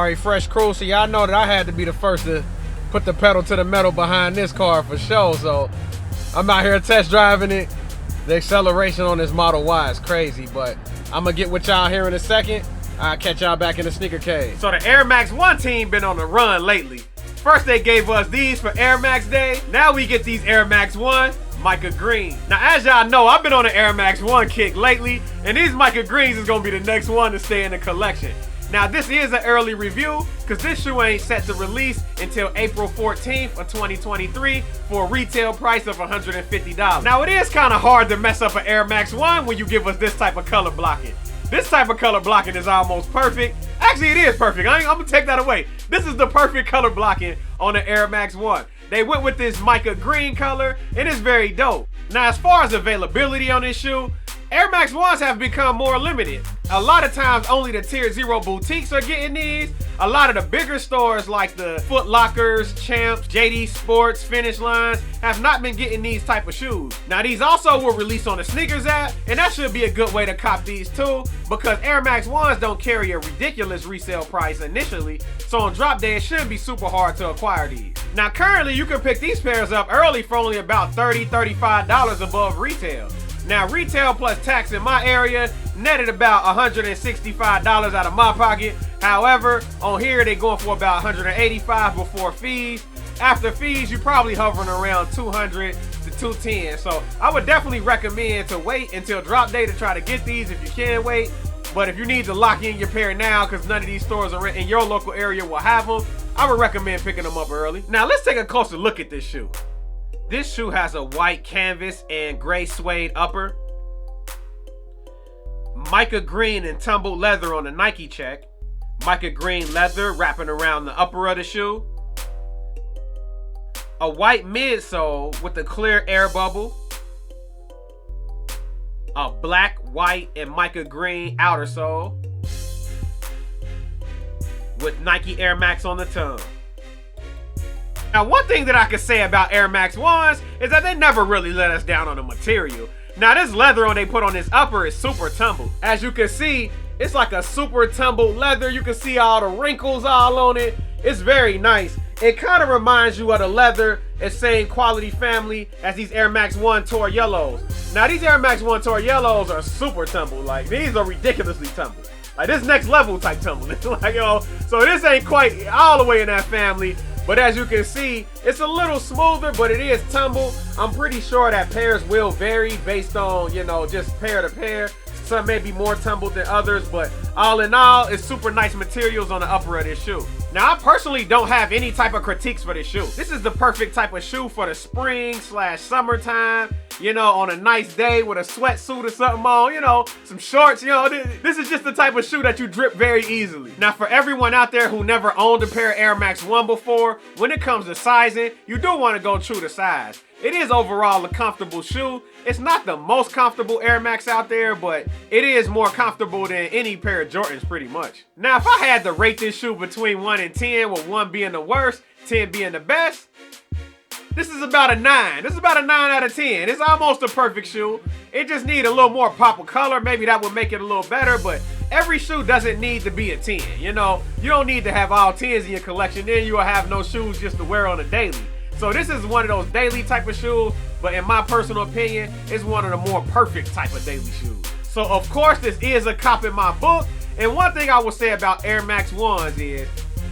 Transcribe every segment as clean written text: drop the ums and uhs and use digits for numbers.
All right, Fresh Crew, so y'all know that I had to be the first to put the pedal to the metal behind this car for sure. So I'm out here test driving it. The acceleration on this Model Y is crazy, but I'm gonna get with y'all here in a second. I'll catch y'all back in the sneaker cave. So the Air Max 1 team been on the run lately. First they gave us these for Air Max Day. Now we get these Air Max 1 Mica Green. Now as y'all know, I've been on an Air Max 1 kick lately, and these Mica Greens is gonna be the next one to stay in the collection. Now this is an early review, because this shoe ain't set to release until April 14th of 2023 for a retail price of $150. Now it is kind of hard to mess up an Air Max 1 when you give us this type of color blocking. This type of color blocking is almost perfect. Actually, it is perfect. I'm gonna take that away. This is the perfect color blocking on the Air Max 1. They went with this Mica Green color, and it's very dope. Now, as far as availability on this shoe, Air Max 1s have become more limited. A lot of times, only the Tier 0 boutiques are getting these. A lot of the bigger stores like the Foot Lockers, Champs, JD Sports, Finish Lines have not been getting these type of shoes. Now, these also will release on the sneakers app, and that should be a good way to cop these too, because Air Max 1s don't carry a ridiculous resale price initially, so on drop day, it shouldn't be super hard to acquire these. Now, currently, you can pick these pairs up early for only about $30, $35 above retail. Now, retail plus tax in my area netted about $165 out of my pocket. However, on here, they're going for about $185 before fees. After fees, you're probably hovering around $200 to $210. So I would definitely recommend to wait until drop day to try to get these if you can wait. But if you need to lock in your pair now, because none of these stores are in your local area will have them, I would recommend picking them up early. Now, let's take a closer look at this shoe. This shoe has a white canvas and gray suede upper, Mica Green and tumbled leather on the Nike check, Mica Green leather wrapping around the upper of the shoe, a white midsole with a clear air bubble, a black, white, and Mica Green outer sole with Nike Air Max on the tongue. Now, one thing that I can say about Air Max 1s is that they never really let us down on the material. Now, this leather they put on this upper is super tumbled. As you can see, it's like a super tumbled leather. You can see all the wrinkles all on it. It's very nice. It kind of reminds you of the leather and same quality family as these Air Max 1 Tor Yellows. Now, these Air Max 1 Tor Yellows are super tumbled. Like, these are ridiculously tumbled. Like, this next level type tumble. Like, yo, so this ain't quite all the way in that family. But as you can see, it's a little smoother, but it is tumble. I'm pretty sure that pairs will vary based on, you know, just pair to pair. Some may be more tumbled than others, but all in all, it's super nice materials on the upper of this shoe. Now, I personally don't have any type of critiques for this shoe. This is the perfect type of shoe for the spring/summertime, you know, on a nice day with a sweatsuit or something on, you know, some shorts, you know, this is just the type of shoe that you drip very easily. Now, for everyone out there who never owned a pair of Air Max 1 before, when it comes to sizing, you do want to go true to size. It is overall a comfortable shoe. It's not the most comfortable Air Max out there, but it is more comfortable than any pair of Jordans pretty much. Now, if I had to rate this shoe between 1 and 10, with 1 being the worst, 10 being the best, this is about a 9. This is about a 9 out of 10. It's almost a perfect shoe. It just needs a little more pop of color. Maybe that would make it a little better, but every shoe doesn't need to be a 10. You know, you don't need to have all 10s in your collection. Then you will have no shoes just to wear on a daily. So this is one of those daily type of shoes, but in my personal opinion, it's one of the more perfect type of daily shoes. So of course, this is a cop in my book. And one thing I will say about Air Max 1s is,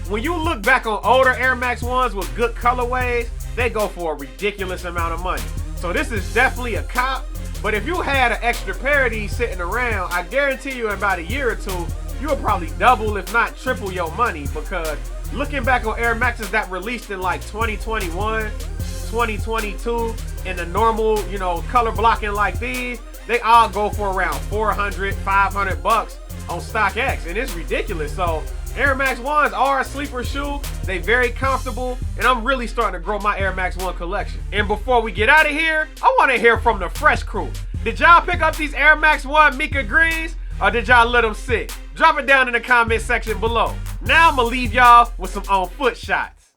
when you look back on older Air Max 1s with good colorways, they go for a ridiculous amount of money. So this is definitely a cop, but if you had an extra pair of these sitting around, I guarantee you in about a year or two, you will probably double, if not triple your money, because looking back on Air Maxes that released in like 2021, 2022, in the normal, you know, color blocking like these, they all go for around 400, 500 bucks on StockX, and it's ridiculous. So Air Max 1s are a sleeper shoe. They very comfortable, and I'm really starting to grow my Air Max 1 collection. And before we get out of here, I want to hear from the Fresh Crew. Did y'all pick up these Air Max 1 Mica Greens, or did y'all let them sit? Drop it down in the comment section below. Now I'm gonna leave y'all with some on foot shots.